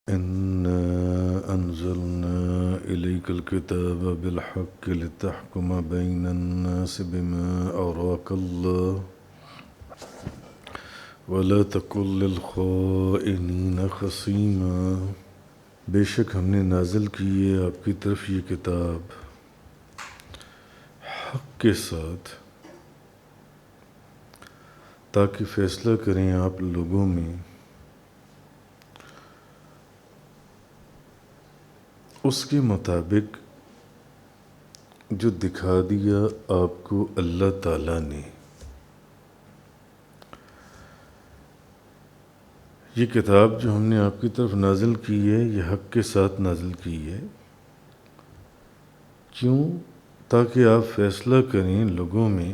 إنا أنزلنا إليك الكتاب بالحق لتحكم بين الناس بما أراك الله ولا تكن للخائنين خصيما۔ بے شک ہم نے نازل کی ہے آپ کی طرف یہ کتاب حق کے ساتھ تاکہ فیصلہ کریں آپ لوگوں میں اس کے مطابق جو دکھا دیا آپ کو اللہ تعالیٰ نے۔ یہ کتاب جو ہم نے آپ کی طرف نازل کی ہے یہ حق کے ساتھ نازل کی ہے، کیوں؟ تاکہ آپ فیصلہ کریں لوگوں میں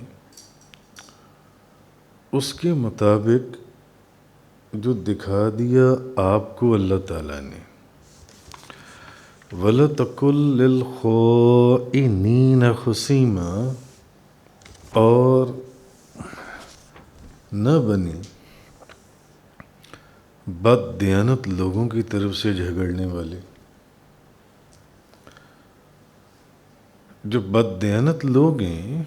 اس کے مطابق جو دکھا دیا آپ کو اللہ تعالیٰ نے۔ وَلَتَكُن لِّلْخَائِنِينَ خَصِيمًا، اور نہ بنے بد دیانت لوگوں کی طرف سے جھگڑنے والے۔ جو بد دیانت لوگ ہیں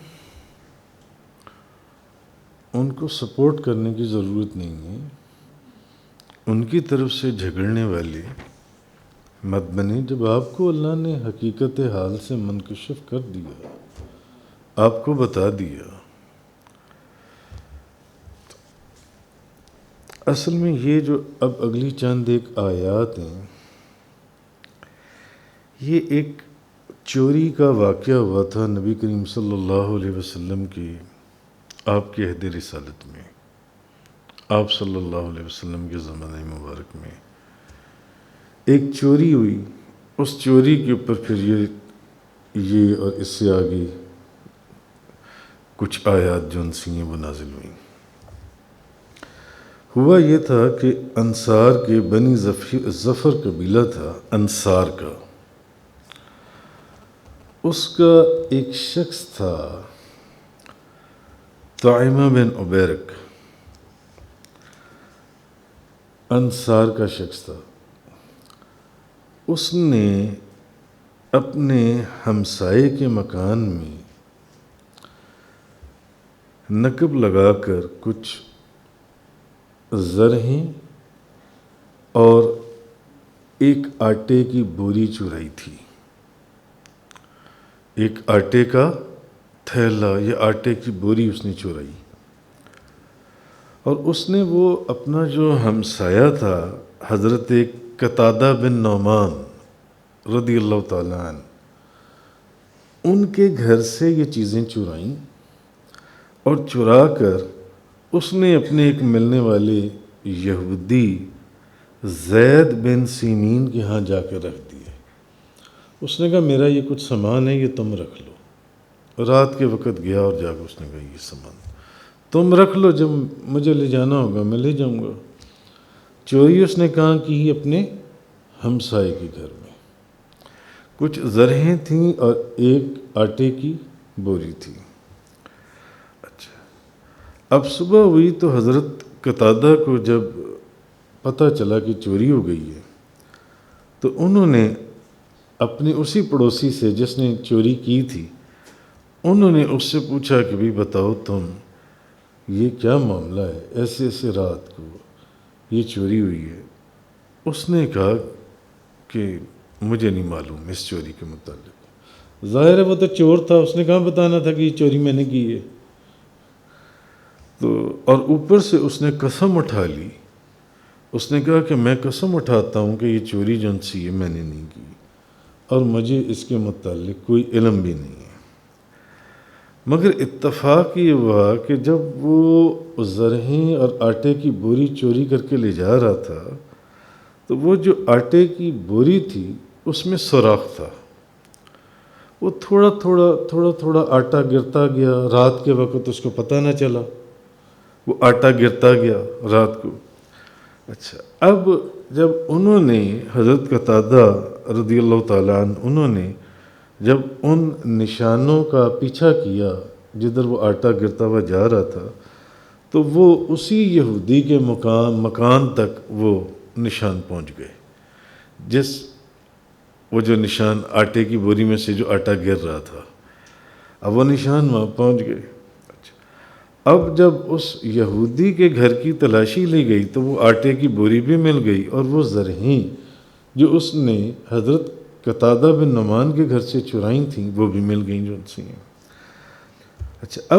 ان کو سپورٹ کرنے کی ضرورت نہیں ہے، ان کی طرف سے جھگڑنے والے مت بنے جب آپ کو اللہ نے حقیقت حال سے منکشف کر دیا، آپ کو بتا دیا۔ اصل میں یہ جو اب اگلی چند ایک آیات ہیں یہ ایک چوری کا واقعہ ہوا تھا نبی کریم صلی اللہ علیہ وسلم کی آپ کے عہد رسالت میں، آپ صلی اللہ علیہ وسلم کے زمانہ مبارک میں ایک چوری ہوئی۔ اس چوری کے اوپر پھر یہ اور اس سے آگے کچھ آیات جو ان سے وہ نازل ہوئیں۔ ہوا یہ تھا کہ انصار کے بنی ظفر قبیلہ تھا انصار کا، اس کا ایک شخص تھا طعیمہ بن عبیرک، انصار کا شخص تھا۔ اس نے اپنے ہمسائے کے مکان میں نقب لگا کر کچھ زرہیں اور ایک آٹے کی بوری چرائی تھی۔ ایک آٹے کا تھیلا یا آٹے کی بوری اس نے چرائی، اور اس نے وہ اپنا جو ہمسایہ تھا حضرت قتادہ بن نعمان رضی اللہ تعالیٰ عنہ، ان کے گھر سے یہ چیزیں چرائیں، اور چرا کر اس نے اپنے ایک ملنے والے یہودی زید بن سیمین کے ہاں جا کر رکھ دیے۔ اس نے کہا میرا یہ کچھ سامان ہے، یہ تم رکھ لو۔ رات کے وقت گیا اور جا کر اس نے کہا یہ سامان تم رکھ لو، جب مجھے لے جانا ہوگا میں لے جاؤں گا۔ چوری اس نے کہاں کی؟ اپنے ہمسائے کے گھر میں۔ کچھ زرہیں تھیں اور ایک آٹے کی بوری تھی۔ اچھا، اب صبح ہوئی تو حضرت قتادہ کو جب پتہ چلا کہ چوری ہو گئی ہے تو انہوں نے اپنے اسی پڑوسی سے جس نے چوری کی تھی، انہوں نے اس سے پوچھا کہ بھی بتاؤ تم یہ کیا معاملہ ہے، ایسے ایسے رات کو یہ چوری ہوئی ہے۔ اس نے کہا کہ مجھے نہیں معلوم اس چوری کے متعلق۔ ظاہر ہے وہ تو چور تھا، اس نے کہاں بتانا تھا کہ یہ چوری میں نے کی ہے۔ تو اور اوپر سے اس نے قسم اٹھا لی، اس نے کہا کہ میں قسم اٹھاتا ہوں کہ یہ چوری جو سی ہے میں نے نہیں کی، اور مجھے اس کے متعلق کوئی علم بھی نہیں ہے۔ مگر اتفاق یہ ہوا کہ جب وہ زرہیں اور آٹے کی بوری چوری کر کے لے جا رہا تھا تو وہ جو آٹے کی بوری تھی اس میں سوراخ تھا، وہ تھوڑا تھوڑا آٹا گرتا گیا۔ رات کے وقت اس کو پتہ نہ چلا، وہ آٹا گرتا گیا رات کو۔ اچھا، اب جب انہوں نے حضرت قتادہ رضی اللہ تعالیٰ عنہ انہوں نے جب ان نشانوں کا پیچھا کیا جدھر وہ آٹا گرتا ہوا جا رہا تھا تو وہ اسی یہودی کے مکان تک وہ نشان پہنچ گئے وہ جو نشان آٹے کی بوری میں سے جو آٹا گر رہا تھا، اب وہ نشان وہاں پہنچ گئے۔ اب جب اس یہودی کے گھر کی تلاشی لی گئی تو وہ آٹے کی بوری بھی مل گئی، اور وہ زرہیں جو اس نے حضرت قتادہ بن نعمان کے گھر سے چرائیں تھیں وہ بھی مل گئیں جو ان سے ہیں۔ اچھا،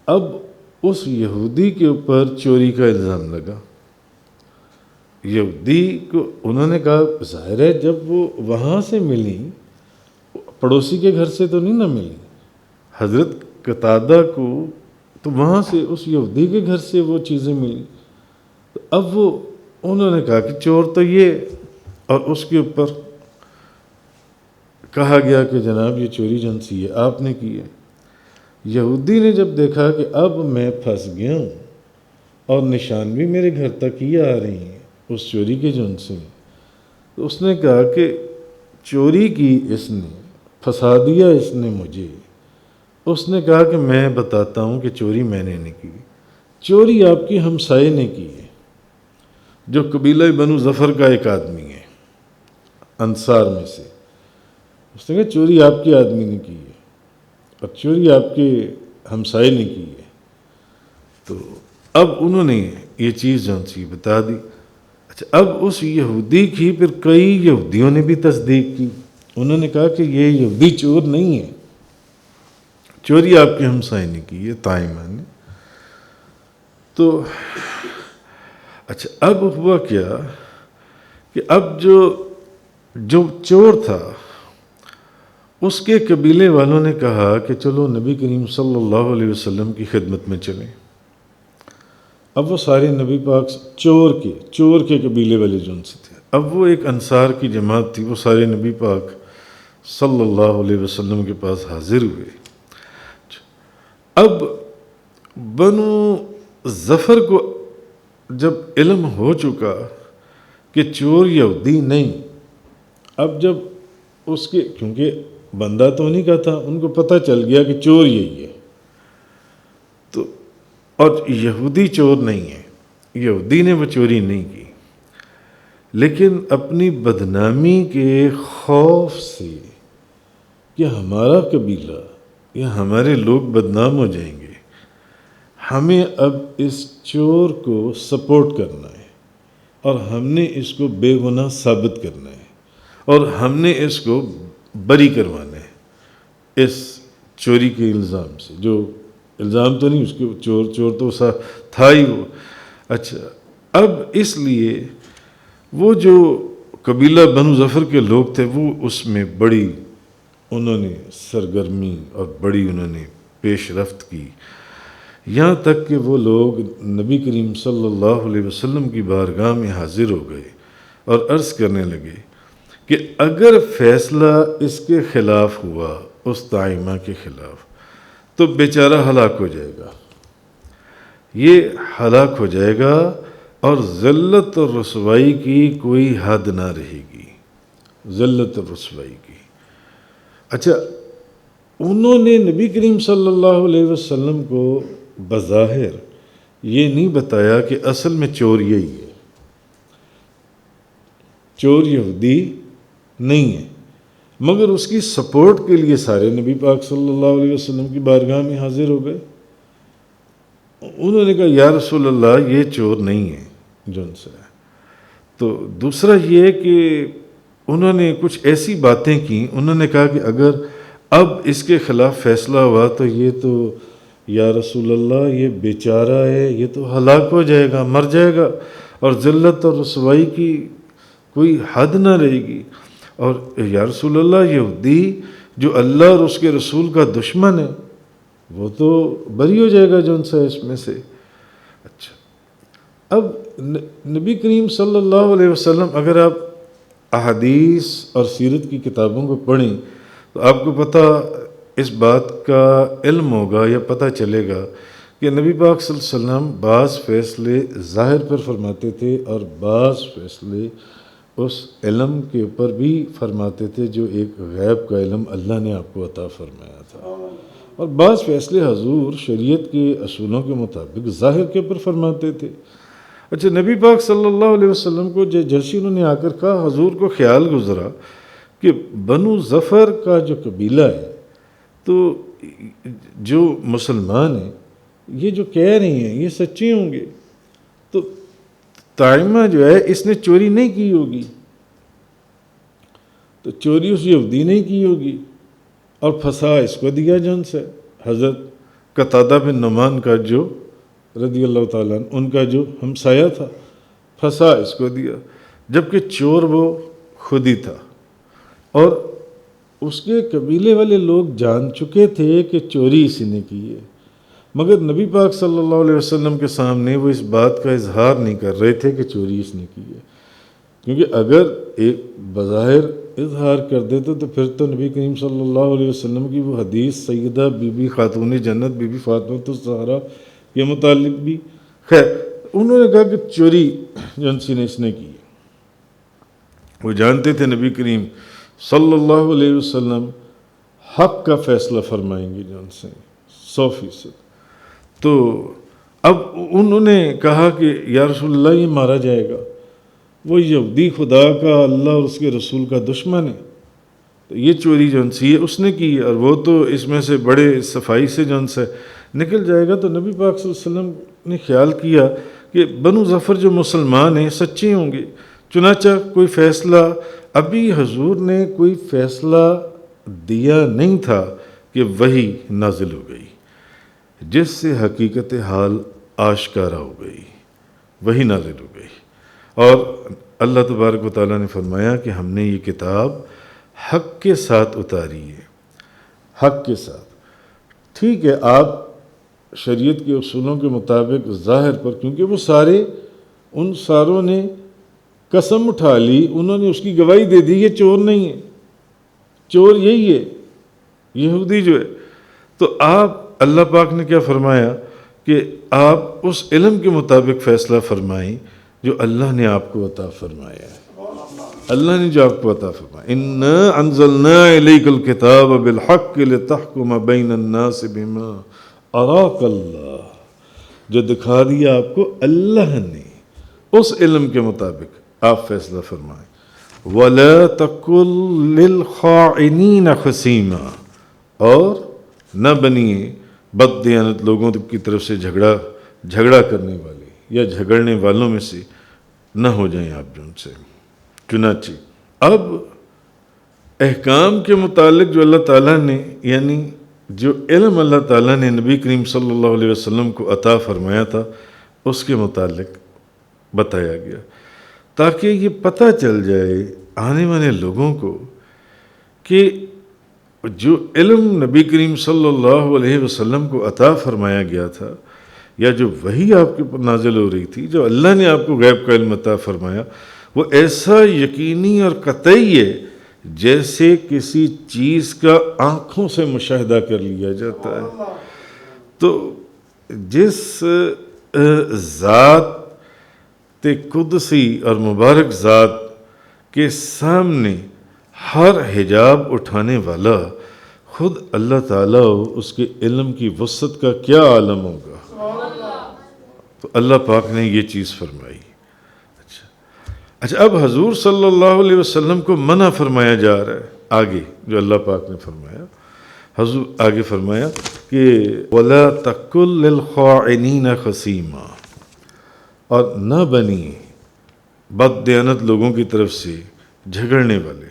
اب اس یہودی کے اوپر چوری کا الزام لگا۔ یہودی کو انہوں نے کہا ظاہر ہے جب وہ وہاں سے ملی، پڑوسی کے گھر سے تو نہیں نہ ملی، حضرت قتادہ کو تو وہاں سے اس یہودی کے گھر سے وہ چیزیں ملی، تو اب انہوں نے کہا کہ چور تو یہ، اور اس کے اوپر کہا گیا کہ جناب یہ چوری جنسی ہے، آپ نے کی ہے۔ یہودی نے جب دیکھا کہ اب میں پھنس گیا ہوں اور نشان بھی میرے گھر تک ہی آ رہی ہیں اس چوری کے جن سے، تو اس نے کہا کہ چوری کی اس نے، پھنسا دیا اس نے مجھے۔ اس نے کہا کہ میں بتاتا ہوں کہ چوری میں نے نہیں کی، چوری آپ کی ہمسائے نے کی ہے، جو قبیلہ بنو ظفر کا ایک آدمی ہے انصار میں سے۔ اس نے کہا چوری آپ کے آدمی نے کی ہے اور چوری آپ کے ہمسائے نے کی ہے۔ تو اب انہوں نے یہ چیز جون سی بتا دی۔ اچھا، اب اس یہودی کی پھر کئی یہودیوں نے بھی تصدیق کی، انہوں نے کہا کہ یہ یہودی چور نہیں ہے، چوری آپ کے ہمسائے نے کی ہے، طائمہ نے۔ تو اچھا، اب ہوا کیا کہ اب جو چور تھا اس کے قبیلے والوں نے کہا کہ چلو نبی کریم صلی اللہ علیہ وسلم کی خدمت میں چلیں۔ اب وہ سارے نبی پاک چور کے قبیلے والے جو ان سے تھے، اب وہ ایک انصار کی جماعت تھی، وہ سارے نبی پاک صلی اللہ علیہ وسلم کے پاس حاضر ہوئے۔ اب بنو ظفر کو جب علم ہو چکا کہ چور یہودی نہیں، اب جب اس کے، کیونکہ بندہ تو نہیں کا تھا، ان کو پتہ چل گیا کہ چور یہی ہے، تو اور یہودی چور نہیں ہے، یہودی نے وہ چوری نہیں کی، لیکن اپنی بدنامی کے خوف سے کہ ہمارا قبیلہ یا ہمارے لوگ بدنام ہو جائیں گے، ہمیں اب اس چور کو سپورٹ کرنا ہے اور ہم نے اس کو بے گناہ ثابت کرنا ہے اور ہم نے اس کو بری کروانا ہے اس چوری کے الزام سے، جو الزام تو نہیں، اس کے چور تو تھا ہی وہ۔ اچھا، اب اس لیے وہ جو قبیلہ بنو ظفر کے لوگ تھے وہ اس میں بڑی انہوں نے سرگرمی اور بڑی انہوں نے پیش رفت کی، یہاں تک کہ وہ لوگ نبی کریم صلی اللہ علیہ وسلم کی بارگاہ میں حاضر ہو گئے اور عرض کرنے لگے کہ اگر فیصلہ اس کے خلاف ہوا، اس طائمہ کے خلاف، تو بیچارہ ہلاک ہو جائے گا، یہ ہلاک ہو جائے گا اور ذلت اور رسوائی کی کوئی حد نہ رہے گی، ذلت اور رسوائی کی۔ اچھا، انہوں نے نبی کریم صلی اللہ علیہ وسلم کو بظاہر یہ نہیں بتایا کہ اصل میں چور یہی ہے، چور یہودی نہیں ہے، مگر اس کی سپورٹ کے لیے سارے نبی پاک صلی اللہ علیہ وسلم کی بارگاہ میں حاضر ہو گئے۔ انہوں نے کہا یا رسول اللہ یہ چور نہیں ہے جو ان سے ہے۔ تو دوسرا یہ کہ انہوں نے کچھ ایسی باتیں کی، انہوں نے کہا کہ اگر اب اس کے خلاف فیصلہ ہوا تو یہ تو یا رسول اللہ یہ بیچارہ ہے، یہ تو ہلاک ہو جائے گا، مر جائے گا، اور ذلت اور رسوائی کی کوئی حد نہ رہے گی، اور یا رسول اللہ یہودی جو اللہ اور اس کے رسول کا دشمن ہے وہ تو بری ہو جائے گا جو ان سے اس میں سے۔ اچھا، اب نبی کریم صلی اللہ علیہ وسلم، اگر آپ احادیث اور سیرت کی کتابوں کو پڑھیں تو آپ کو پتہ اس بات کا علم ہوگا یا پتہ چلے گا کہ نبی پاک صلی اللہ علیہ وسلم بعض فیصلے ظاہر پر فرماتے تھے اور بعض فیصلے اس علم کے اوپر بھی فرماتے تھے جو ایک غیب کا علم اللہ نے آپ کو عطا فرمایا تھا، اور بعض فیصلے حضور شریعت کے اصولوں کے مطابق ظاہر کے اوپر فرماتے تھے۔ اچھا، نبی پاک صلی اللہ علیہ وسلم کو جیسے انہوں نے آ کر کہا، حضور کو خیال گزرا کہ بنو ظفر کا جو قبیلہ ہے، تو جو مسلمان ہیں یہ جو کہہ رہی ہیں یہ سچے ہوں گے، تو طائمہ جو ہے اس نے چوری نہیں کی ہوگی، تو چوری اس یہودی نے کی ہوگی، اور پھنسا اس کو دیا جن سے حضرت قتادہ بن نعمان کا جو رضی اللہ تعالیٰ عنہ ان کا جو ہمسایہ تھا، پھنسا اس کو دیا، جبکہ چور وہ خود ہی تھا، اور اس کے قبیلے والے لوگ جان چکے تھے کہ چوری اسی نے کی ہے، مگر نبی پاک صلی اللہ علیہ وسلم کے سامنے وہ اس بات کا اظہار نہیں کر رہے تھے کہ چوری اس نے کی ہے، کیونکہ اگر ایک بظاہر اظہار کر دیتے تو پھر تو نبی کریم صلی اللہ علیہ وسلم کی وہ حدیث سیدہ بی بی خاتون جنت بی بی فاطمہ الزہرا کے متعلق بھی، خیر انہوں نے کہا کہ چوری جنسی نے اس نے کی ہے۔ وہ جانتے تھے نبی کریم صلی اللہ علیہ وسلم حق کا فیصلہ فرمائیں گے جن سے 100%۔ تو اب انہوں نے کہا کہ یا رسول اللہ یہ مارا جائے گا، وہ یہودی خدا کا اللہ اور اس کے رسول کا دشمن ہے، تو یہ چوری جون سی ہے اس نے کی ہے، اور وہ تو اس میں سے بڑے صفائی سے جون سے نکل جائے گا۔ تو نبی پاک صلی اللہ علیہ وسلم نے خیال کیا کہ بنو ظفر جو مسلمان ہیں سچے ہوں گے، چنانچہ کوئی فیصلہ، ابھی حضور نے کوئی فیصلہ دیا نہیں تھا کہ وحی نازل ہو گئی، جس سے حقیقت حال آشکارا ہو گئی، وحی نازل ہو گئی، اور اللہ تبارک و تعالیٰ نے فرمایا کہ ہم نے یہ کتاب حق کے ساتھ اتاری ہے، حق کے ساتھ۔ ٹھیک ہے، آپ شریعت کے اصولوں کے مطابق ظاہر پر، کیونکہ وہ سارے ان ساروں نے قسم اٹھا لی، انہوں نے اس کی گواہی دے دی یہ چور نہیں ہے، چور یہی ہے یہودی جو ہے، تو آپ اللہ پاک نے کیا فرمایا کہ آپ اس علم کے مطابق فیصلہ فرمائیں جو اللہ نے آپ کو عطا فرمایا ہے، اللہ نے جو آپ کو عطا فرمایا، اِنَّا أَنزَلْنَا إِلَيْكَ الْكِتَابَ بِالْحَقِّ لِتَحْكُمَ بَيْنَ النَّاسِ بِمَا أَرَاكَ اللَّهُ، جو دکھا دیا آپ کو اللہ نے، اس علم کے مطابق آپ فیصلہ فرمائیں۔ وَلَا تَكُنْ لِلْخَائِنِينَ خَصِيمًا، اور نہ بنیے بد دیانت لوگوں کی طرف سے جھگڑا کرنے والے یا جھگڑنے والوں میں سے نہ ہو جائیں آپ جو ان سے۔ چنانچہ اب احکام کے متعلق جو اللہ تعالیٰ نے، یعنی جو علم اللہ تعالیٰ نے نبی کریم صلی اللہ علیہ وسلم کو عطا فرمایا تھا، اس کے متعلق بتایا گیا، تاکہ یہ پتہ چل جائے آنے والے لوگوں کو کہ جو علم نبی کریم صلی اللہ علیہ وسلم کو عطا فرمایا گیا تھا، یا جو وحی آپ کے اوپر نازل ہو رہی تھی، جو اللہ نے آپ کو غیب کا علم عطا فرمایا، وہ ایسا یقینی اور قطعی ہے جیسے کسی چیز کا آنکھوں سے مشاہدہ کر لیا جاتا ہے۔ تو جس ذات قدسی اور مبارک ذات کے سامنے ہر حجاب اٹھانے والا خود اللہ تعالیٰ ہو، اس کے علم کی وسعت کا کیا عالم ہوگا۔ تو اللہ پاک نے یہ چیز فرمائی۔ اچھا، اب حضور صلی اللہ علیہ وسلم کو منع فرمایا جا رہا ہے آگے، جو اللہ پاک نے فرمایا، حضور آگے فرمایا کہ وَلَا تَكُنْ لِلْخَائِنِينَ خَصِيمًا، اور نہ بنی بد دیانت لوگوں کی طرف سے جھگڑنے والے۔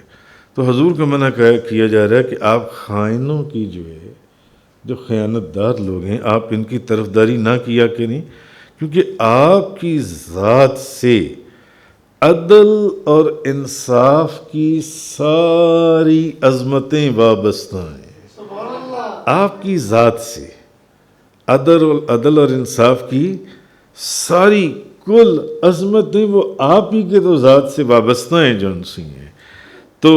تو حضور کا منع کیا جا رہا ہے کہ آپ خائنوں کی جو ہے، جو خیانت دار لوگ ہیں، آپ ان کی طرفداری نہ کیا کریں، کیونکہ آپ کی ذات سے عدل اور انصاف کی ساری عظمتیں وابستہ ہیں۔ آپ کی ذات سے عدل اور انصاف کی ساری کل عظمتیں وہ آپ ہی کے تو ذات سے وابستہ ہیں جو ان سے ہیں، تو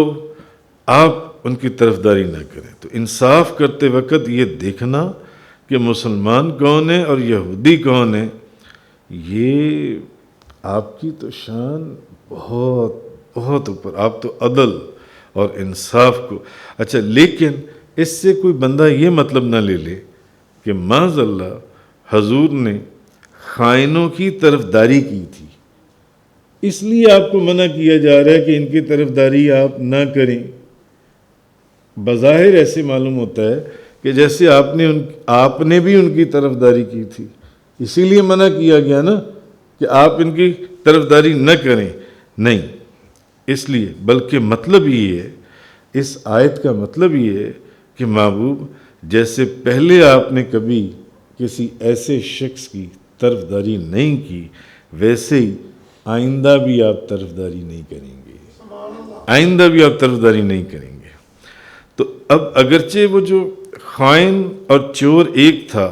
آپ ان کی طرفداری نہ کریں۔ تو انصاف کرتے وقت یہ دیکھنا کہ مسلمان کون ہے اور یہودی کون ہے، یہ آپ کی تو شان بہت بہت اوپر، آپ تو عدل اور انصاف کو۔ اچھا، لیکن اس سے کوئی بندہ یہ مطلب نہ لے لے کہ معاذ اللہ حضور نے خائنوں کی طرفداری کی تھی، اس لیے آپ کو منع کیا جا رہا ہے کہ ان کی طرفداری آپ نہ کریں۔ بظاہر ایسے معلوم ہوتا ہے کہ جیسے آپ نے بھی ان کی طرفداری کی تھی، اسی لیے منع کیا گیا نا کہ آپ ان کی طرفداری نہ کریں۔ نہیں، اس لیے بلکہ مطلب یہ ہے، اس آیت کا مطلب یہ ہے کہ محبوب جیسے پہلے آپ نے کبھی کسی ایسے شخص کی طرفداری نہیں کی، ویسے ہی آئندہ بھی آپ طرفداری نہیں کریں گے، آئندہ بھی آپ طرفداری نہیں کریں گے۔ تو اب اگرچہ وہ جو خائن اور چور ایک تھا،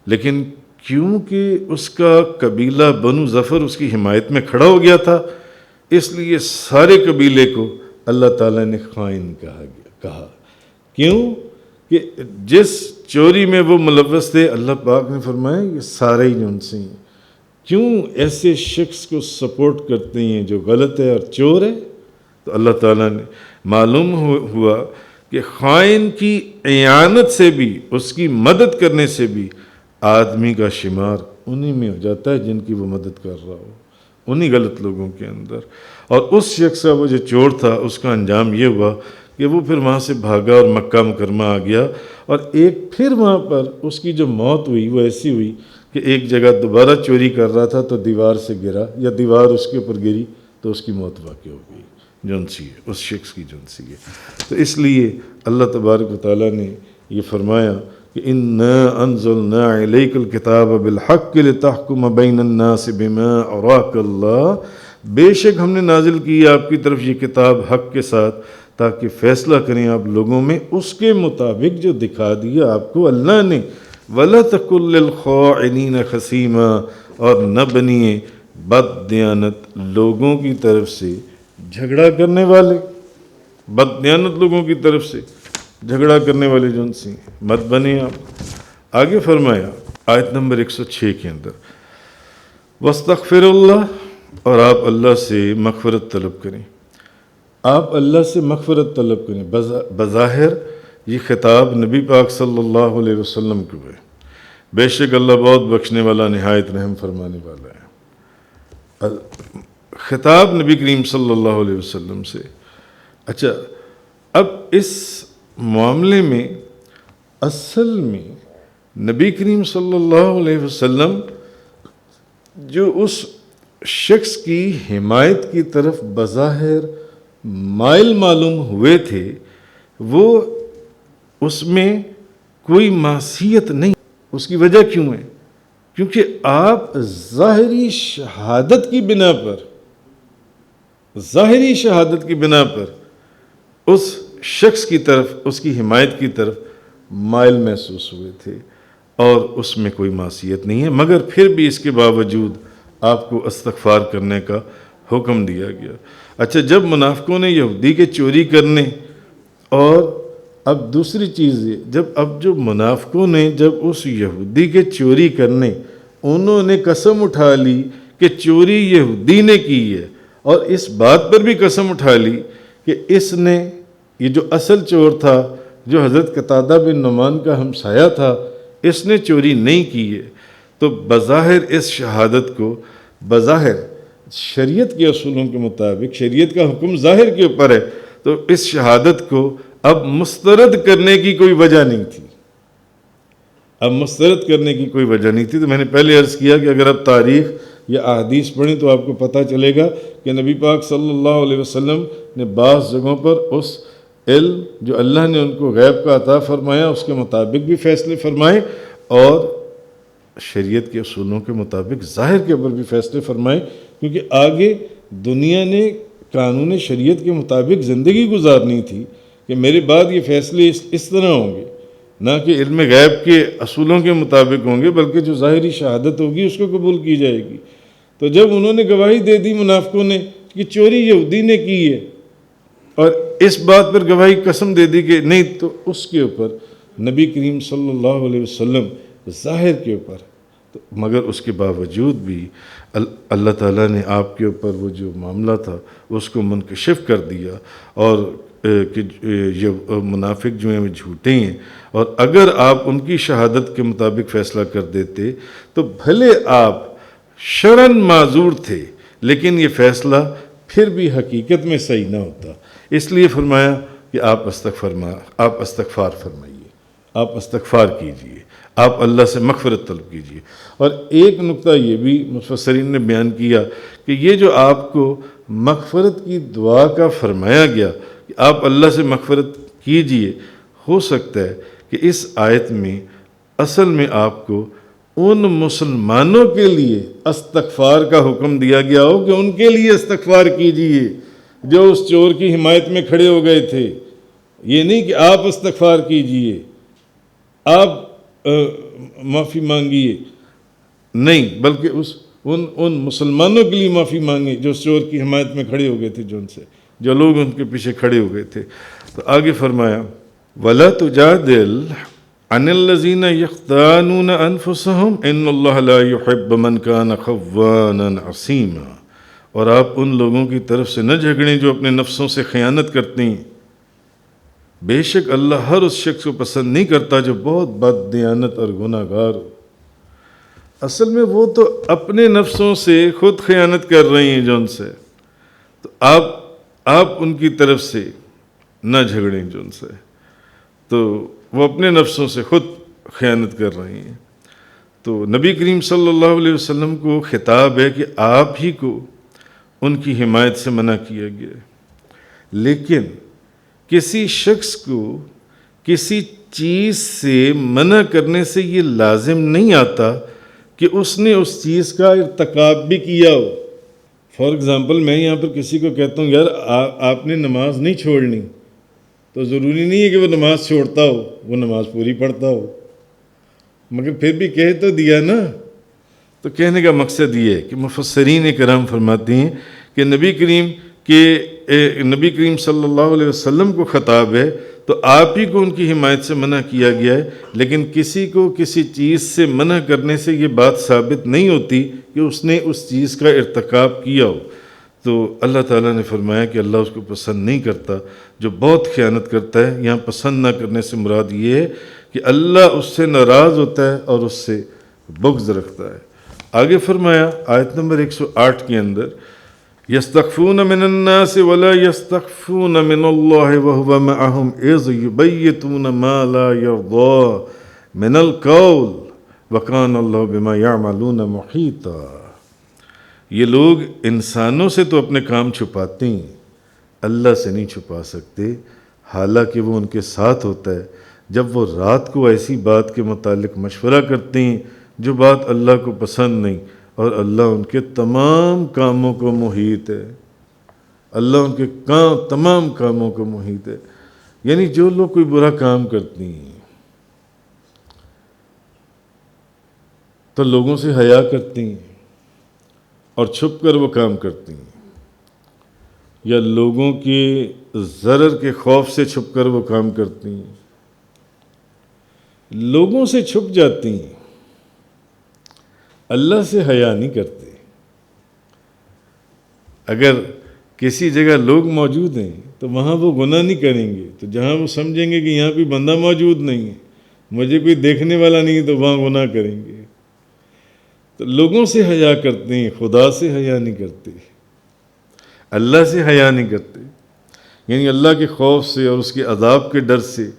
لیکن کیونکہ اس کا قبیلہ بنو ظفر اس کی حمایت میں کھڑا ہو گیا تھا، اس لیے سارے قبیلے کو اللہ تعالیٰ نے خائن کہا۔ کیوں کہ جس چوری میں وہ ملوث تھے، اللہ پاک نے فرمایا یہ سارے ہی ان سے ہیں۔ کیوں ایسے شخص کو سپورٹ کرتے ہیں جو غلط ہے اور چور ہے؟ تو اللہ تعالیٰ نے معلوم ہوا کہ خائن کی اعانت سے بھی، اس کی مدد کرنے سے بھی آدمی کا شمار انہی میں ہو جاتا ہے جن کی وہ مدد کر رہا ہو، انہی غلط لوگوں کے اندر۔ اور اس شخص کا وہ جو چور تھا، اس کا انجام یہ ہوا کہ وہ پھر وہاں سے بھاگا اور مکہ مکرمہ آ گیا، اور ایک پھر وہاں پر اس کی جو موت ہوئی وہ ایسی ہوئی کہ ایک جگہ دوبارہ چوری کر رہا تھا تو دیوار سے گرا، یا دیوار اس کے اوپر گری تو اس کی موت واقع ہو گئی، جنسی ہے اس شخص کی جنسی ہے۔ تو اس لیے اللہ تبارک و تعالیٰ نے یہ فرمایا کہ اِنَّا أَنزَلْنَا عَلَيْكَ الْكِتَابَ بِالْحَقِّ لِتَحْكُمَ بَيْنَ النَّاسِ بِمَا أَرَاكَ اللَّهُ، بے شک ہم نے نازل کی آپ کی طرف یہ کتاب حق کے ساتھ تاکہ فیصلہ کریں آپ لوگوں میں اس کے مطابق جو دکھا دیا آپ کو اللہ نے۔ وَلَا تَكُن لِّلْخَائِنِينَ خَصِيمًا، اور نہ بنیے بد دیانت لوگوں کی طرف سے جھگڑا کرنے والے، بد دیانت لوگوں کی طرف سے جھگڑا کرنے والے جو ان سے مت بنے آپ۔ آگے فرمایا آیت نمبر 106 کے اندر، وَاسْتَغْفِرُ اللَّهَ، اور آپ اللہ سے مغفرت طلب کریں، آپ اللہ سے مغفرت طلب کریں۔ بظاہر یہ خطاب نبی پاک صلی اللہ علیہ وسلم کو ہے، بے شک اللہ بہت بخشنے والا نہایت رحم فرمانے والا ہے۔ خطاب نبی کریم صلی اللہ علیہ وسلم سے۔ اچھا، اب اس معاملے میں اصل میں نبی کریم صلی اللہ علیہ وسلم جو اس شخص کی حمایت کی طرف بظاہر مائل معلوم ہوئے تھے، وہ اس میں کوئی معصیت نہیں۔ اس کی وجہ کیوں ہے؟ کیونکہ آپ ظاہری شہادت کی بنا پر اس شخص کی طرف، اس کی حمایت کی طرف مائل محسوس ہوئے تھے، اور اس میں کوئی معصیت نہیں ہے، مگر پھر بھی اس کے باوجود آپ کو استغفار کرنے کا حکم دیا گیا۔ اچھا، جب منافقوں نے یہودی کے چوری کرنے، اور اب دوسری چیز یہ، جو منافقوں نے جب اس یہودی کے چوری کرنے، انہوں نے قسم اٹھا لی کہ چوری یہودی نے کی ہے، اور اس بات پر بھی قسم اٹھا لی کہ اس نے، یہ جو اصل چور تھا جو حضرت قتادہ بن نعمان کا ہمسایہ تھا، اس نے چوری نہیں کی ہے، تو بظاہر اس شہادت کو، بظاہر شریعت کے اصولوں کے مطابق، شریعت کا حکم ظاہر کے اوپر ہے، تو اس شہادت کو اب مسترد کرنے کی کوئی وجہ نہیں تھی۔ تو میں نے پہلے عرض کیا کہ اگر آپ تاریخ یا احادیث پڑھیں تو آپ کو پتہ چلے گا کہ نبی پاک صلی اللہ علیہ وسلم نے بعض جگہوں پر اس علم جو اللہ نے ان کو غیب کا عطا فرمایا اس کے مطابق بھی فیصلے فرمائے، اور شریعت کے اصولوں کے مطابق ظاہر کے اوپر بھی فیصلے فرمائے، کیونکہ آگے دنیا نے قانون شریعت کے مطابق زندگی گزارنی تھی کہ میرے بعد یہ فیصلے اس طرح ہوں گے، نہ کہ علم غیب کے اصولوں کے مطابق ہوں گے، بلکہ جو ظاہری شہادت ہوگی اس کو قبول کی جائے گی۔ تو جب انہوں نے گواہی دے دی منافقوں نے کہ چوری یہودی نے کی ہے، اور اس بات پر گواہی قسم دے دی کہ نہیں، تو اس کے اوپر نبی کریم صلی اللہ علیہ وسلم ظاہر کے اوپر، مگر اس کے باوجود بھی اللہ تعالیٰ نے آپ کے اوپر وہ جو معاملہ تھا اس کو منکشف کر دیا، اور کہ یہ منافق جو ہیں وہ جھوٹے ہیں، اور اگر آپ ان کی شہادت کے مطابق فیصلہ کر دیتے تو بھلے آپ شرعاً معذور تھے، لیکن یہ فیصلہ پھر بھی حقیقت میں صحیح نہ ہوتا۔ اس لیے فرمایا کہ آپ استغفار فرمائیے، آپ استغفار کیجئے، آپ اللہ سے مغفرت طلب کیجئے۔ اور ایک نقطہ یہ بھی مفسرین نے بیان کیا کہ یہ جو آپ کو مغفرت کی دعا کا فرمایا گیا کہ آپ اللہ سے مغفرت کیجئے، ہو سکتا ہے کہ اس آیت میں اصل میں آپ کو ان مسلمانوں کے لیے استغفار کا حکم دیا گیا ہو کہ ان کے لیے استغفار کیجئے جو اس چور کی حمایت میں کھڑے ہو گئے تھے۔ یہ نہیں کہ آپ استغفار کیجئے، آپ معافی مانگیے، نہیں، بلکہ ان مسلمانوں کے لیے معافی مانگے جو چور کی حمایت میں کھڑے ہو گئے تھے، جو لوگ ان کے پیچھے کھڑے ہو گئے تھے۔ تو آگے فرمایا وَلَا تُجَادِلْ عَنِ الَّذِينَ يَخْتَانُونَ أَنفُسَهُمْ إِنَّ اللَّهَ لَا يُحِبُّ مَنْ كَانَ خَوَّانًا عَصِيمًا، اور آپ ان لوگوں کی طرف سے نہ جھگڑیں جو اپنے نفسوں سے خیانت کرتے ہیں، بے شک اللہ ہر اس شخص کو پسند نہیں کرتا جو بہت بد دیانت اور گناہ گار ہو۔ اصل میں وہ تو اپنے نفسوں سے خود خیانت کر رہی ہیں جو ان سے، تو آپ ان کی طرف سے نہ جھگڑیں جو ان سے، تو وہ اپنے نفسوں سے خود خیانت کر رہی ہیں۔ تو نبی کریم صلی اللہ علیہ وسلم کو خطاب ہے کہ آپ ہی کو ان کی حمایت سے منع کیا گیا ہے، لیکن کسی شخص کو کسی چیز سے منع کرنے سے یہ لازم نہیں آتا کہ اس نے اس چیز کا ارتکاب بھی کیا ہو۔ فار ایگزامپل میں یہاں پر کسی کو کہتا ہوں یار آپ نے نماز نہیں چھوڑنی، تو ضروری نہیں ہے کہ وہ نماز چھوڑتا ہو، وہ نماز پوری پڑھتا ہو، مگر پھر بھی کہہ تو دیا نا۔ تو کہنے کا مقصد یہ ہے کہ مفسرین کرام فرماتے ہیں کہ نبی کریم صلی اللہ علیہ وسلم کو خطاب ہے تو آپ ہی کو ان کی حمایت سے منع کیا گیا ہے، لیکن کسی کو کسی چیز سے منع کرنے سے یہ بات ثابت نہیں ہوتی کہ اس نے اس چیز کا ارتکاب کیا ہو۔ تو اللہ تعالیٰ نے فرمایا کہ اللہ اس کو پسند نہیں کرتا جو بہت خیانت کرتا ہے۔ یہاں پسند نہ کرنے سے مراد یہ ہے کہ اللہ اس سے ناراض ہوتا ہے اور اس سے بغض رکھتا ہے۔ آگے فرمایا آیت نمبر 108 کے اندر یستخفون من الناس ولا یستخفون من اللہ وهو معهم اذ یبیتون ما لا یرضى من القول وکان اللہ بما یعملون محیطا۔ یہ لوگ انسانوں سے تو اپنے کام چھپاتے ہیں، اللہ سے نہیں چھپا سکتے، حالانکہ وہ ان کے ساتھ ہوتا ہے جب وہ رات کو ایسی بات کے متعلق مشورہ کرتے ہیں جو بات اللہ کو پسند نہیں، اور اللہ ان کے تمام کاموں کو محیط ہے۔ اللہ ان کے تمام کاموں کو محیط ہے، یعنی جو لوگ کوئی برا کام کرتی ہیں تو لوگوں سے حیا کرتی ہیں اور چھپ کر وہ کام کرتی ہیں، یا لوگوں کے ضرر کے خوف سے چھپ کر وہ کام کرتی ہیں، لوگوں سے چھپ جاتی ہیں، اللہ سے حیا نہیں کرتے۔ اگر کسی جگہ لوگ موجود ہیں تو وہاں وہ گناہ نہیں کریں گے، تو جہاں وہ سمجھیں گے کہ یہاں کوئی بندہ موجود نہیں ہے، مجھے کوئی دیکھنے والا نہیں ہے، تو وہاں گناہ کریں گے۔ تو لوگوں سے حیا کرتے ہیں، خدا سے حیا نہیں کرتے، اللہ سے حیا نہیں کرتے، یعنی اللہ کے خوف سے اور اس کے عذاب کے ڈر سے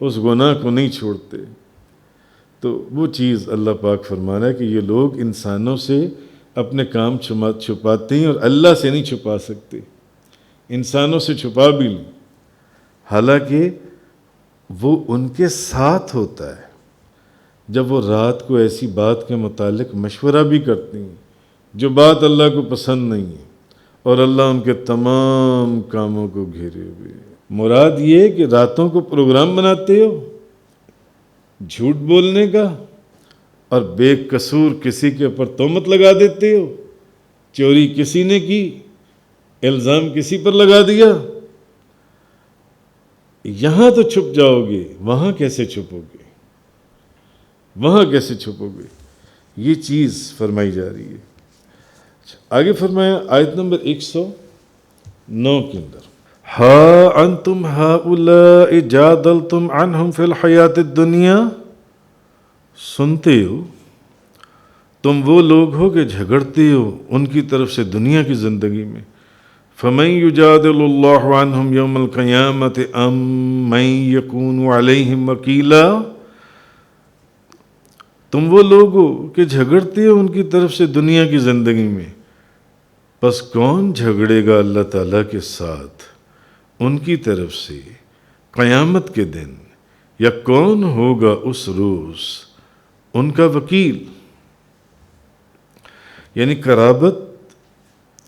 اس گناہ کو نہیں چھوڑتے۔ تو وہ چیز اللہ پاک فرما رہا ہے کہ یہ لوگ انسانوں سے اپنے کام چھپاتے ہیں اور اللہ سے نہیں چھپا سکتے، انسانوں سے چھپا بھی لیں، حالانکہ وہ ان کے ساتھ ہوتا ہے جب وہ رات کو ایسی بات کے متعلق مشورہ بھی کرتے ہیں جو بات اللہ کو پسند نہیں ہے، اور اللہ ان کے تمام کاموں کو گھیرے ہوئے ہے۔ مراد یہ ہے کہ راتوں کو پروگرام بناتے ہو جھوٹ بولنے کا، اور بے قصور کسی کے اوپر تہمت لگا دیتے ہو، چوری کسی نے کی، الزام کسی پر لگا دیا، یہاں تو چھپ جاؤ گے، وہاں کیسے چھپو گے؟ وہاں کیسے چھپو گے؟ یہ چیز فرمائی جا رہی ہے۔ آگے فرمایا آیت نمبر 109 کے اندر ہا انتم ہؤلاء جادلتم عنہم فی الحیات الدنیا، سنتے ہو تم وہ لوگ ہو کہ جھگڑتے ہو ان کی طرف سے دنیا کی زندگی میں. فمن یجادل اللہ عنہم یوم القیامت ام من یکون علیہم وکیلا، تم وہ لوگ ہو کہ جھگڑتے ہو ان کی طرف سے دنیا کی زندگی میں، پس کون جھگڑے گا اللہ تعالیٰ کے ساتھ ان کی طرف سے قیامت کے دن، یا کون ہوگا اس روز ان کا وکیل. یعنی قرابت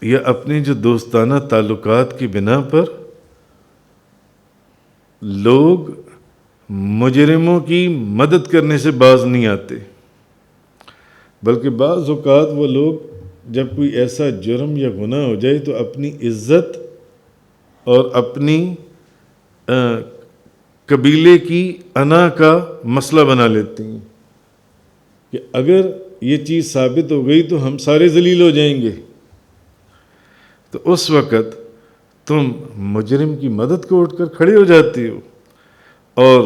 یا اپنے جو دوستانہ تعلقات کی بنا پر لوگ مجرموں کی مدد کرنے سے باز نہیں آتے، بلکہ بعض اوقات وہ لوگ جب کوئی ایسا جرم یا گناہ ہو جائے تو اپنی عزت اور اپنی قبیلے کی انا کا مسئلہ بنا لیتے ہیں کہ اگر یہ چیز ثابت ہو گئی تو ہم سارے ذلیل ہو جائیں گے. تو اس وقت تم مجرم کی مدد کو اٹھ کر کھڑے ہو جاتے ہو اور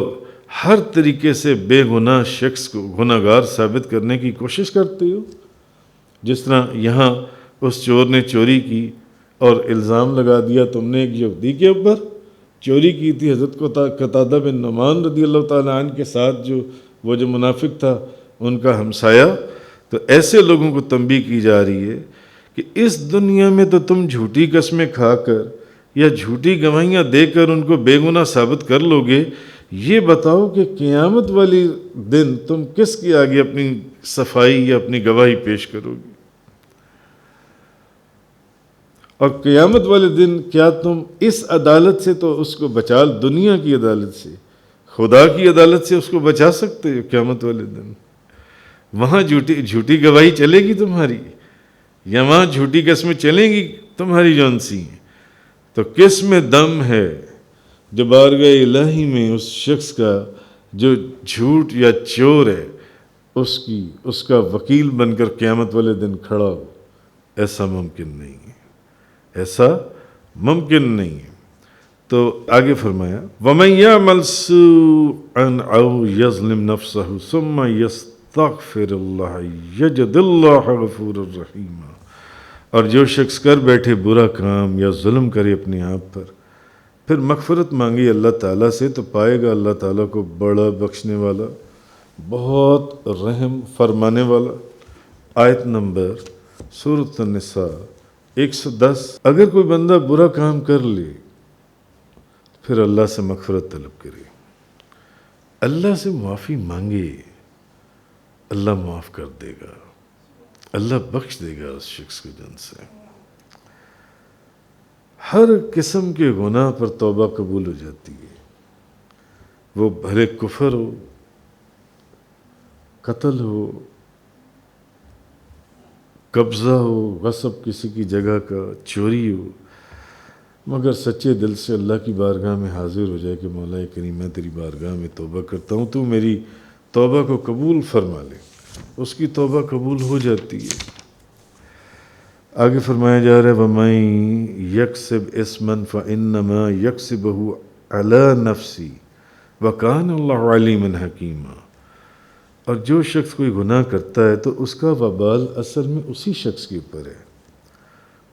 ہر طریقے سے بے گناہ شخص کو گناہ گار ثابت کرنے کی کوشش کرتے ہو. جس طرح یہاں اس چور نے چوری کی اور الزام لگا دیا تم نے ایک یہودی کے اوپر، چوری کی تھی حضرت قتادہ بن نعمان رضی اللہ تعالیٰ عنہ کے ساتھ جو منافق تھا ان کا ہمسایہ. تو ایسے لوگوں کو تنبیہ کی جا رہی ہے کہ اس دنیا میں تو تم جھوٹی قسمیں کھا کر یا جھوٹی گواہیاں دے کر ان کو بے گناہ ثابت کر لو گے، یہ بتاؤ کہ قیامت والی دن تم کس کے آگے اپنی صفائی یا اپنی گواہی پیش کرو گے؟ اور قیامت والے دن کیا تم اس عدالت سے تو اس کو بچا، دنیا کی عدالت سے، خدا کی عدالت سے اس کو بچا سکتے ہو؟ قیامت والے دن وہاں جھوٹی گواہی چلے گی تمہاری، یا وہاں جھوٹی قسمیں چلیں گی تمہاری جون سی ہیں؟ تو کس میں دم ہے جو بارگاہ الہی میں اس شخص کا جو جھوٹ یا چور ہے اس کا وکیل بن کر قیامت والے دن کھڑا ہو؟ ایسا ممکن نہیں ہے، ایسا ممکن نہیں ہے. تو آگے فرمایا وَمَن يَعْمَلْ سُوءًا أَوْ يَظْلِمْ نَفْسَهُ ثُمَّ يَسْتَغْفِرِ اللَّهَ يَجِدِ اللَّهَ غَفُورًا رَحِيمًا، اور جو شخص کر بیٹھے برا کام یا ظلم کرے اپنے آپ پر، پھر مغفرت مانگی اللہ تعالیٰ سے، تو پائے گا اللہ تعالیٰ کو بڑا بخشنے والا، بہت رحم فرمانے والا. آیت نمبر سورۃ النساء 110. اگر کوئی بندہ برا کام کر لے پھر اللہ سے مغفرت طلب کرے، اللہ سے معافی مانگے، اللہ معاف کر دے گا، اللہ بخش دے گا اس شخص کو جن سے. ہر قسم کے گناہ پر توبہ قبول ہو جاتی ہے، وہ بھلے کفر ہو، قتل ہو، قبضہ ہو، غصب کسی کی جگہ کا، چوری ہو، مگر سچے دل سے اللہ کی بارگاہ میں حاضر ہو جائے کہ مولا کریم میں تیری بارگاہ میں توبہ کرتا ہوں، تو میری توبہ کو قبول فرما لے، اس کی توبہ قبول ہو جاتی ہے. آگے فرمایا جا رہا ہے وَمَن يَكْسِبْ إِثْمًا فَإِنَّمَا يَكْسِبُهُ عَلَى نَفْسِهِ وَكَانَ اللَّهُ عَلِيمًا حَكِيمًا، اور جو شخص کوئی گناہ کرتا ہے تو اس کا وبال اصل میں اسی شخص کے اوپر ہے.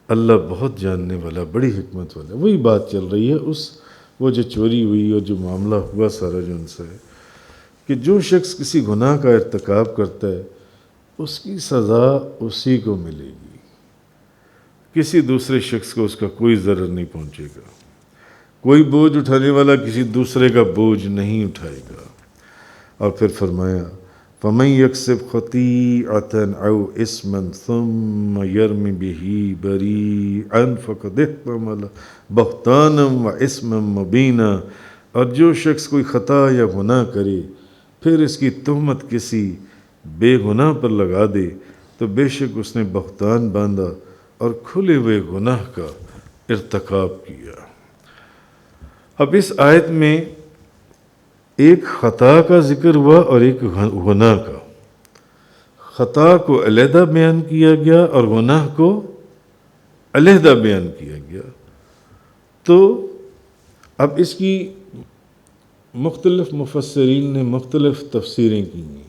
اللہ بہت جاننے والا، بڑی حکمت والا. وہی بات چل رہی ہے وہ جو چوری ہوئی اور جو معاملہ ہوا سارا جو ان سے ہے کہ جو شخص کسی گناہ کا ارتکاب کرتا ہے اس کی سزا اسی کو ملے گی، کسی دوسرے شخص کو اس کا کوئی ضرر نہیں پہنچے گا، کوئی بوجھ اٹھانے والا کسی دوسرے کا بوجھ نہیں اٹھائے گا. اور پھر فرمایا فَمَن يَكْسِبْ خَطِيئَةً أَوْ إِثْمًا ثُمَّ يَرْمِ بِهِ بَرِيئًا فَقَدِ احْتَمَلَ بُهْتَانًا وَإِثْمًا مُبِينًا، اور جو شخص کوئی خطا یا گناہ کرے پھر اس کی تہمت کسی بے گناہ پر لگا دے تو بے شک اس نے بہتان باندھا اور کھلے ہوئے گناہ کا ارتکاب کیا. اب اس آیت میں ایک خطا کا ذکر ہوا اور ایک گناہ کا. خطا کو علیحدہ بیان کیا گیا اور گناہ کو علیحدہ بیان کیا گیا. تو اب اس کی مختلف مفسرین نے مختلف تفسیریں کی ہیں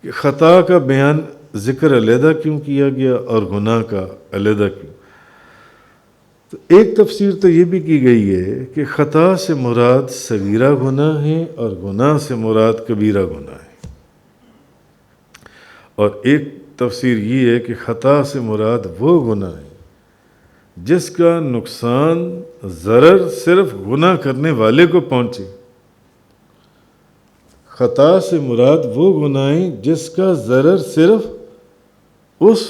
کہ خطا کا بیان ذکر علیحدہ کیوں کیا گیا اور گناہ کا علیحدہ کیوں. تو ایک تفسیر تو یہ بھی کی گئی ہے کہ خطا سے مراد صغیرہ گناہ ہے اور گناہ سے مراد کبیرہ گناہ ہے. اور ایک تفسیر یہ ہے کہ خطا سے مراد وہ گناہ ہے جس کا نقصان ضرر صرف گناہ کرنے والے کو پہنچے. خطا سے مراد وہ گناہ ہے جس کا ضرر صرف اس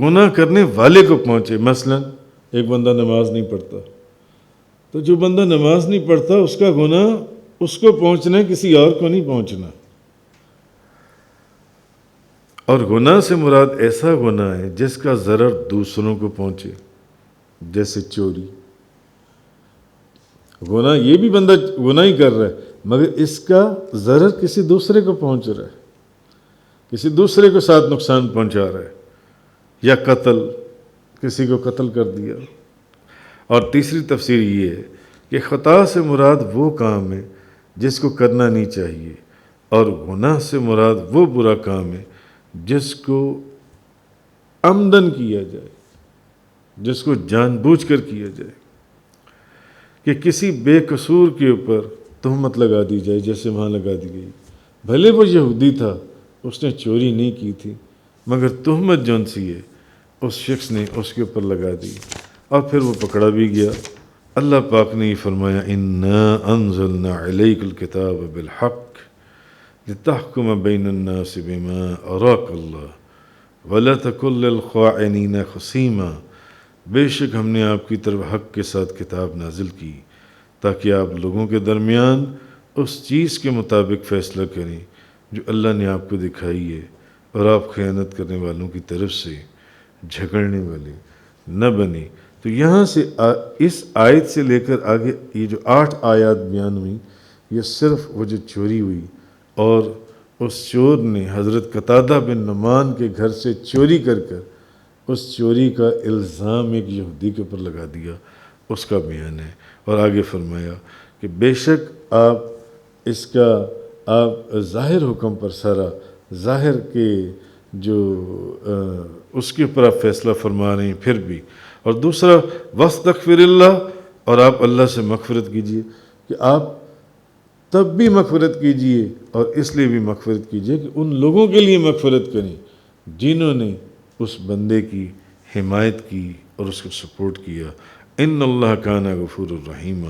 گناہ کرنے والے کو پہنچے. مثلا ایک بندہ نماز نہیں پڑھتا، تو جو بندہ نماز نہیں پڑھتا اس کا گناہ اس کو پہنچنا ہے، کسی اور کو نہیں پہنچنا. اور گناہ سے مراد ایسا گناہ ہے جس کا ضرر دوسروں کو پہنچے، جیسے چوری. گناہ یہ بھی بندہ گناہ ہی کر رہا ہے مگر اس کا ضرر کسی دوسرے کو پہنچ رہا ہے، کسی دوسرے کو ساتھ نقصان پہنچا رہا ہے. یا قتل، کسی کو قتل کر دیا. اور تیسری تفسیر یہ ہے کہ خطا سے مراد وہ کام ہے جس کو کرنا نہیں چاہیے، اور گناہ سے مراد وہ برا کام ہے جس کو عمدن کیا جائے، جس کو جان بوجھ کر کیا جائے. کہ کسی بے قصور کے اوپر تہمت لگا دی جائے، جیسے وہاں لگا دی گئی. بھلے وہ یہودی تھا، اس نے چوری نہیں کی تھی، مگر تہمت جون سی ہے اس شخص نے اس کے اوپر لگا دی اور پھر وہ پکڑا بھی گیا. اللہ پاک نے یہ فرمایا انا انزلنا علیک الکتاب بالحق لتحکم بین الناس بما اراک اللہ ولا تکن للخائنین خصیما. بے شک ہم نے آپ کی طرف حق کے ساتھ کتاب نازل کی تاکہ آپ لوگوں کے درمیان اس چیز کے مطابق فیصلہ کریں جو اللہ نے آپ کو دکھائی ہے، اور آپ خیانت کرنے والوں کی طرف سے جھگڑنے والے نہ بنے. تو یہاں سے اس آیت سے لے کر آگے یہ جو 8 آیات بیان ہوئی، یہ صرف وہ جو چوری ہوئی اور اس چور نے حضرت قتادہ بن نعمان کے گھر سے چوری کر اس چوری کا الزام ایک یہودی کے اوپر لگا دیا، اس کا بیان ہے. اور آگے فرمایا کہ بے شک آپ اس کا آپ ظاہر حکم پر سارا ظاہر کے جو اس کے اوپر آپ فیصلہ فرما رہے ہیں پھر بھی. اور دوسرا واستغفر اللہ، اور آپ اللہ سے مغفرت کیجئے، کہ آپ تب بھی مغفرت کیجئے اور اس لیے بھی مغفرت کیجئے کہ ان لوگوں کے لیے مغفرت کریں جنہوں نے اس بندے کی حمایت کی اور اس کو سپورٹ کیا. ان اللہ کان غفور الرحیم،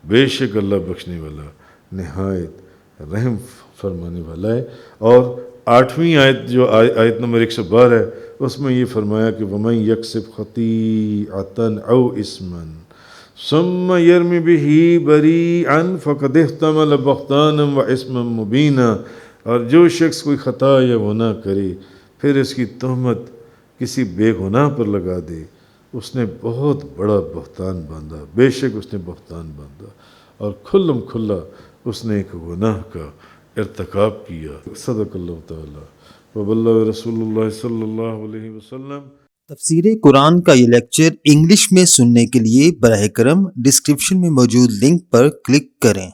بے شک اللہ بخشنے والا نہایت رحم فرمانے والا ہے. اور 8ویں آیت جو آیت نمبر 112 ہے، اس میں یہ فرمایا کہ وَمَن يَكْسِبْ خَطِيئَةً أَوْ إِثْمًا ثُمَّ يَرْمِ بِهِ بَرِيئًا فَقَدِ احْتَمَلَ بُهْتَانًا وَإِثْمًا مُبِينًا. اور جو شخص کوئی خطا یا گناہ کرے پھر اس کی تہمت کسی بے گناہ پر لگا دے، اس نے بہت بڑا بہتان باندھا، بے شک اس نے بہتان باندھا اور کھلم کھلا اس نے ایک گناہ کا ارتکاب کیا. صدق اللہ تعالی وبلغ رسول اللہ صلی اللہ علیہ وسلم. تفسیر قرآن کا یہ لیکچر انگلش میں سننے کے لیے براہ کرم ڈسکرپشن میں موجود لنک پر کلک کریں.